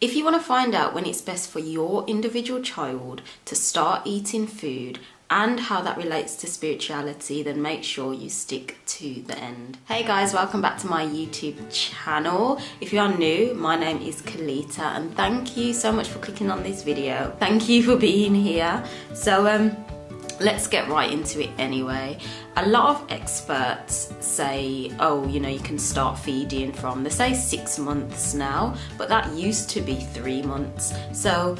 If you want to find out when it's best for your individual child to start eating food and how that relates to spirituality, then make sure you stick to the end. Hey guys, welcome back to my YouTube channel. If you are new, my name is Kelita and thank you so much for clicking on this video. Thank you for being here. So let's get right into it anyway. A lot of experts say, oh, you know, you can start feeding from, they say 6 months now, but that used to be 3 months. So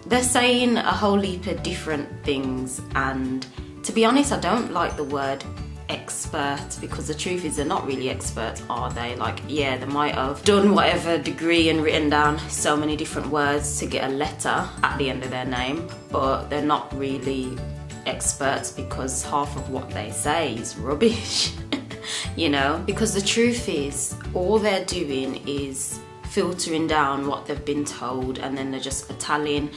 they're saying a whole heap of different things, and to be honest, I don't like the word expert, because the truth is they're not really experts, are they? Like, yeah, they might have done whatever degree and written down so many different words to get a letter at the end of their name, but they're not really experts because half of what they say is rubbish. You know, because the truth is all they're doing is filtering down what they've been told, and then they're just tallying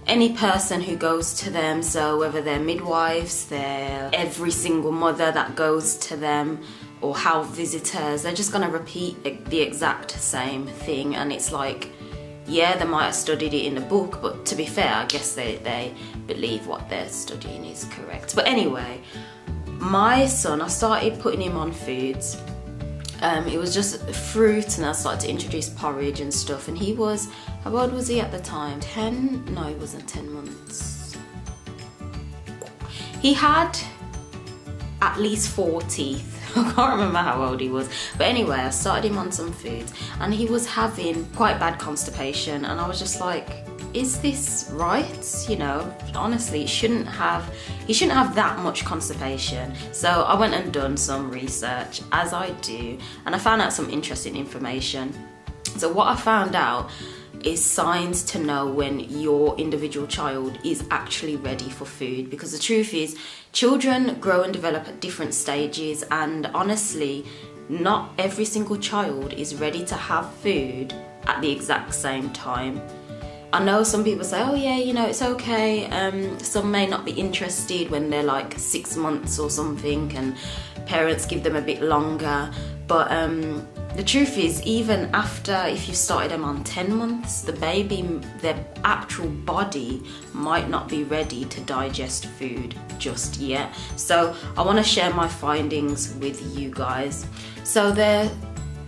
any person who goes to them. So whether they're midwives, they're every single mother that goes to them, or house visitors, they're just going to repeat the exact same thing. And it's like, yeah, they might have studied it in a book, but to be fair, I guess they believe what they're studying is correct. But anyway, my son, I started putting him on foods. It was just fruit, and I started to introduce porridge and stuff, and he was, how old was he at the time? 10? No, he wasn't 10 months. He had at least 4 teeth. I can't remember how old he was, but anyway, I started him on some foods and he was having quite bad constipation, and I was just like, is this right? You know, honestly, he shouldn't have that much constipation. So I went and done some research, as I do, and I found out some interesting information. So what I found out is signs to know when your individual child is actually ready for food, because the truth is children grow and develop at different stages, and honestly not every single child is ready to have food at the exact same time. I know some people say, oh yeah, you know, it's okay, some may not be interested when they're like 6 months or something, and parents give them a bit longer, but the truth is, even after, if you started them on 10 months, the baby, their actual body might not be ready to digest food just yet. So I want to share my findings with you guys. So there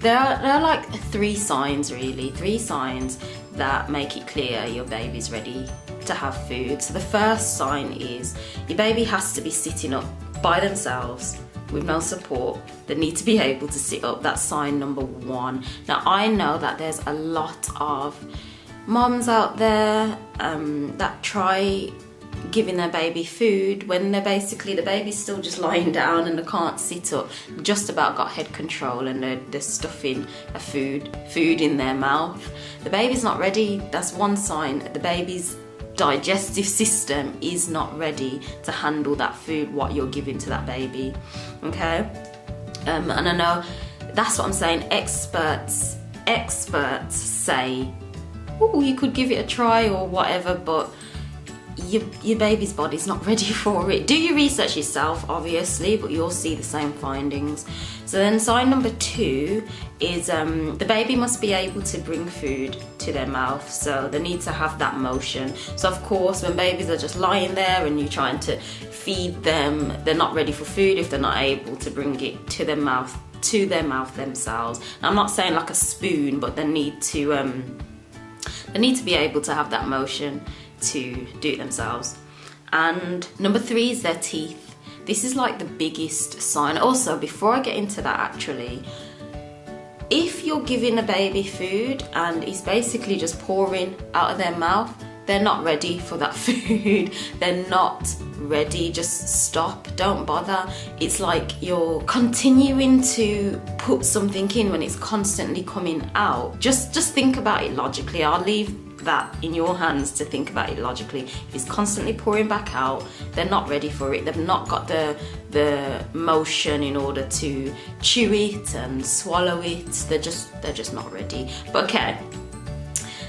are like 3 signs, really, 3 signs that make it clear your baby's ready to have food. So the first sign is your baby has to be sitting up by themselves with no support. They need to be able to sit up. That's sign number 1. Now I know that there's a lot of moms out there that try giving their baby food when they're basically, the baby's still just lying down and they can't sit up, just about got head control, and they're stuffing a food in their mouth. The baby's not ready. That's one sign. The baby's digestive system is not ready to handle that food, what you're giving to that baby. Okay, and I know that's what I'm saying. Experts say, oh, you could give it a try or whatever, but your baby's body's not ready for it. Do your research yourself, obviously, but you'll see the same findings. So then sign number 2 is the baby must be able to bring food to their mouth, so they need to have that motion. So of course, when babies are just lying there and you're trying to feed them, they're not ready for food if they're not able to bring it to their mouth themselves. Now, I'm not saying like a spoon, but they need to be able to have that motion to do it themselves. And number 3 is their teeth. This is like the biggest sign. Also, before I get into that, actually, if you're giving a baby food and it's basically just pouring out of their mouth, they're not ready for that food. They're not ready. Just stop, don't bother. It's like you're continuing to put something in when it's constantly coming out. Just think about it logically. I'll leave that in your hands to think about it logically. If it's constantly pouring back out, they're not ready for it. They've not got the motion in order to chew it and swallow it. They're just not ready. But okay,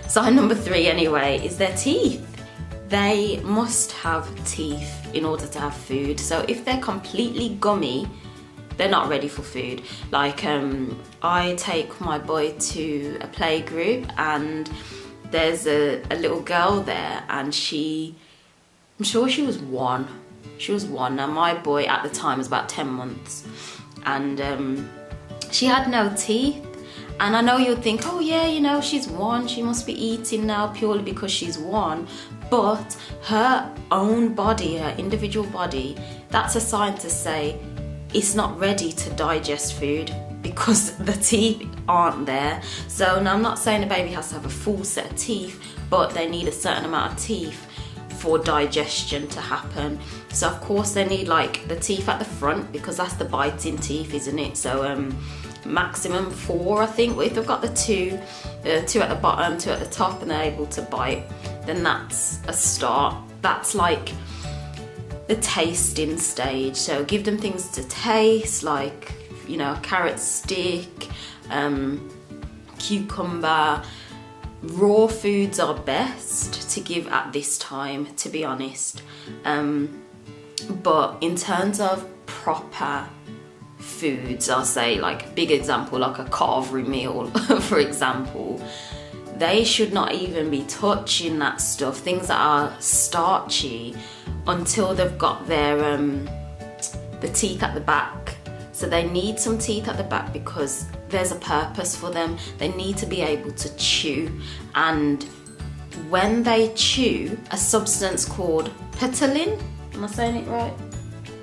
sign number 3 anyway is their teeth. They must have teeth in order to have food. So if they're completely gummy, they're not ready for food. Like I take my boy to a play group, and there's a little girl there, and I'm sure she was 1. She was 1. Now my boy at the time was about 10 months, and she had no teeth. And I know you'd think, oh yeah, you know, she's 1, she must be eating now purely because she's 1. But her own body, her individual body, that's a sign to say it's not ready to digest food because the teeth aren't there. So now I'm not saying a baby has to have a full set of teeth, but they need a certain amount of teeth for digestion to happen. So of course they need like the teeth at the front, because that's the biting teeth, isn't it? So maximum 4, I think. But if they've got the 2 at the bottom, 2 at the top, and they're able to bite, then that's a start. That's like the tasting stage. So give them things to taste, like, you know, carrot stick, cucumber. Raw foods are best to give at this time, to be honest. But in terms of proper foods, I'll say, like, big example, like a carvery meal, for example, they should not even be touching that stuff, things that are starchy, until they've got their the teeth at the back. So they need some teeth at the back because there's a purpose for them. They need to be able to chew, and when they chew, a substance called petalin, am I saying it right?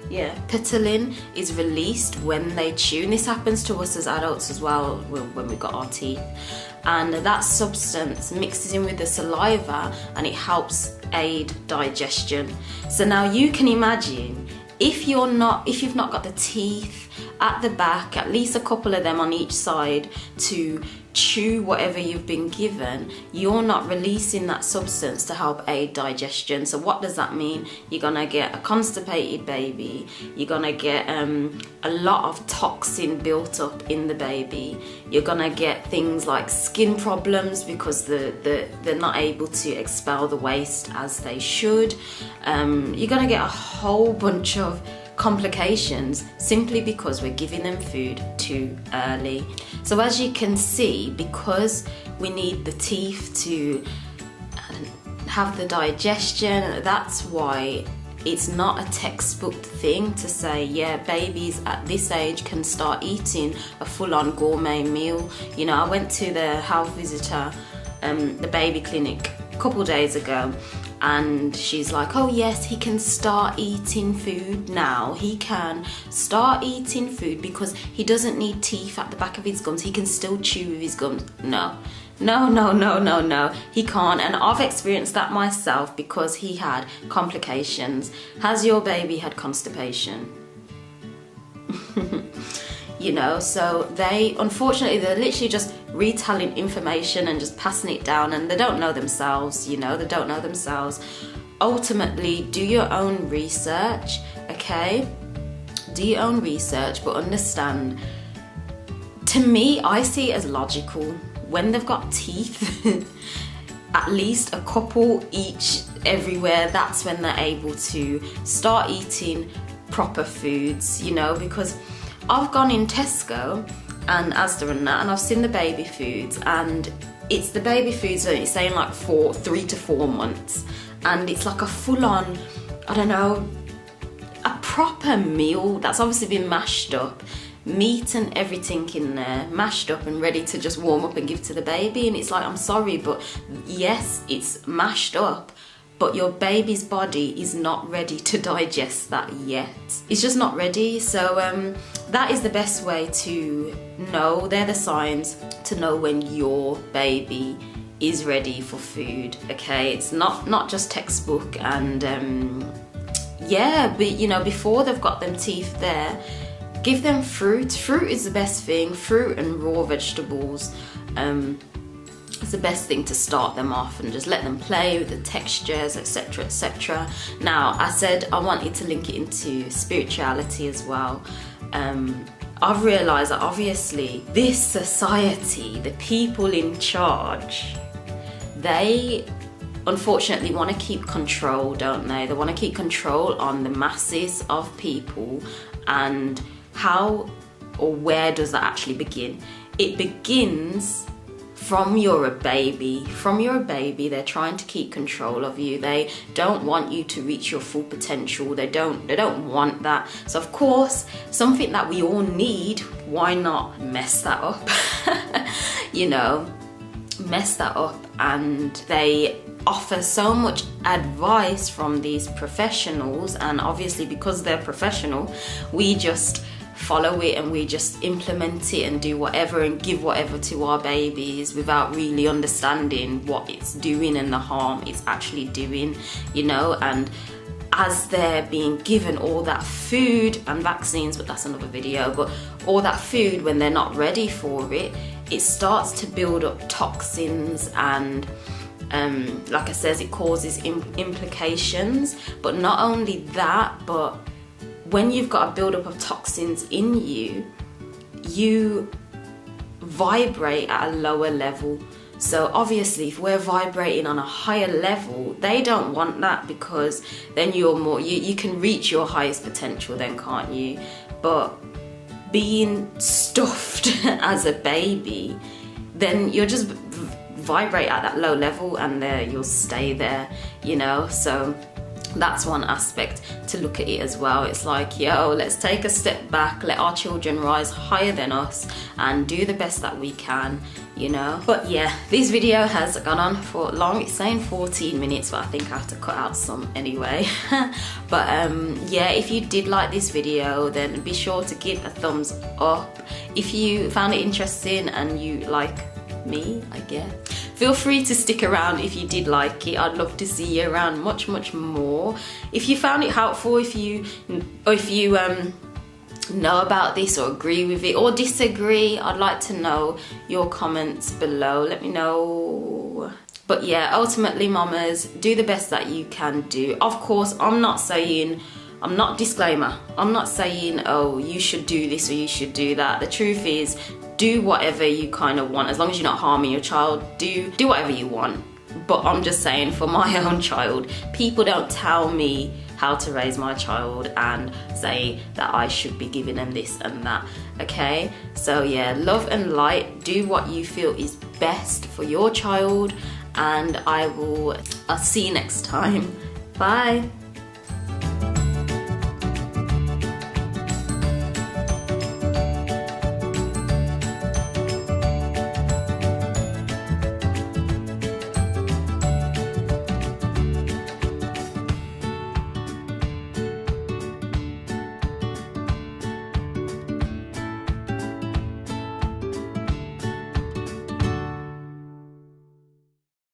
Yeah, petalin is released when they chew, and this happens to us as adults as well when we've got our teeth. And that substance mixes in with the saliva and it helps aid digestion. So now you can imagine, if you've not got the teeth at the back, at least a couple of them on each side, to chew whatever you've been given, you're not releasing that substance to help aid digestion. So what does that mean? You're gonna get a constipated baby, you're gonna get a lot of toxin built up in the baby, you're gonna get things like skin problems because they're not able to expel the waste as they should. You're gonna get a whole bunch of complications simply because we're giving them food too early. So as you can see, because we need the teeth to have the digestion, that's why it's not a textbook thing to say, yeah, babies at this age can start eating a full-on gourmet meal. You know, I went to the health visitor, the baby clinic, a couple days ago, and she's like, oh yes, he can start eating food now. He can start eating food because he doesn't need teeth at the back of his gums. He can still chew with his gums. No, he can't. And I've experienced that myself because he had complications. Has your baby had constipation? You know, so unfortunately, they're literally just retelling information and just passing it down, and they don't know themselves, you know, they don't know themselves. Ultimately, do your own research, okay? Do your own research, but understand, to me, I see it as logical. When they've got teeth, at least a couple each everywhere, that's when they're able to start eating proper foods, you know, because I've gone in Tesco and Asda and that, and I've seen the baby foods, and it's the baby foods that it's saying like 3 to 4 months, and it's like a full-on, I don't know, a proper meal that's obviously been mashed up, meat and everything in there, mashed up and ready to just warm up and give to the baby. And it's like, I'm sorry, but yes, it's mashed up, but your baby's body is not ready to digest that yet. It's just not ready. So that is the best way to know. They're the signs to know when your baby is ready for food, okay? It's not just textbook. And yeah, but you know, before they've got them teeth there, give them fruit. Fruit is the best thing. Fruit and raw vegetables. It's the best thing to start them off, and just let them play with the textures, etc, etc. Now, I said I wanted to link it into spirituality as well. I've realised that obviously this society, the people in charge, they unfortunately want to keep control, don't they? They want to keep control on the masses of people. And how or where does that actually begin? It begins from you're a baby. From you're a baby, they're trying to keep control of you. They don't want you to reach your full potential. They don't want that. So of course, something that we all need, why not mess that up? You know, mess that up. And they offer so much advice from these professionals, and obviously because they're professional, we just follow it and we just implement it and do whatever and give whatever to our babies without really understanding what it's doing and the harm it's actually doing, you know. And as they're being given all that food and vaccines, but that's another video, but all that food, when they're not ready for it, it starts to build up toxins, and like I says, it causes implications. But not only that, but when you've got a buildup of toxins in you, you vibrate at a lower level. So obviously, if we're vibrating on a higher level, they don't want that, because then you're more, you can reach your highest potential then, can't you? But being stuffed as a baby, then you'll just vibrate at that low level, and there you'll stay there, you know. So that's one aspect to look at it as well. It's like, yo, let's take a step back, let our children rise higher than us and do the best that we can, you know. But yeah, this video has gone on for long. It's saying 14 minutes, but I think I have to cut out some anyway. But yeah, if you did like this video, then be sure to give a thumbs up. If you found it interesting and you like me, I guess, feel free to stick around if you did like it. I'd love to see you around much more. If you found it helpful, if you know about this or agree with it or disagree, I'd like to know your comments below. Let me know. But yeah, ultimately, mamas, do the best that you can do. Of course, I'm not saying, disclaimer, I'm not saying, oh, you should do this or you should do that. The truth is, do whatever you kind of want, as long as you're not harming your child. Do whatever you want. But I'm just saying, for my own child, people don't tell me how to raise my child and say that I should be giving them this and that, okay? So yeah, love and light, do what you feel is best for your child, and I'll see you next time. Bye.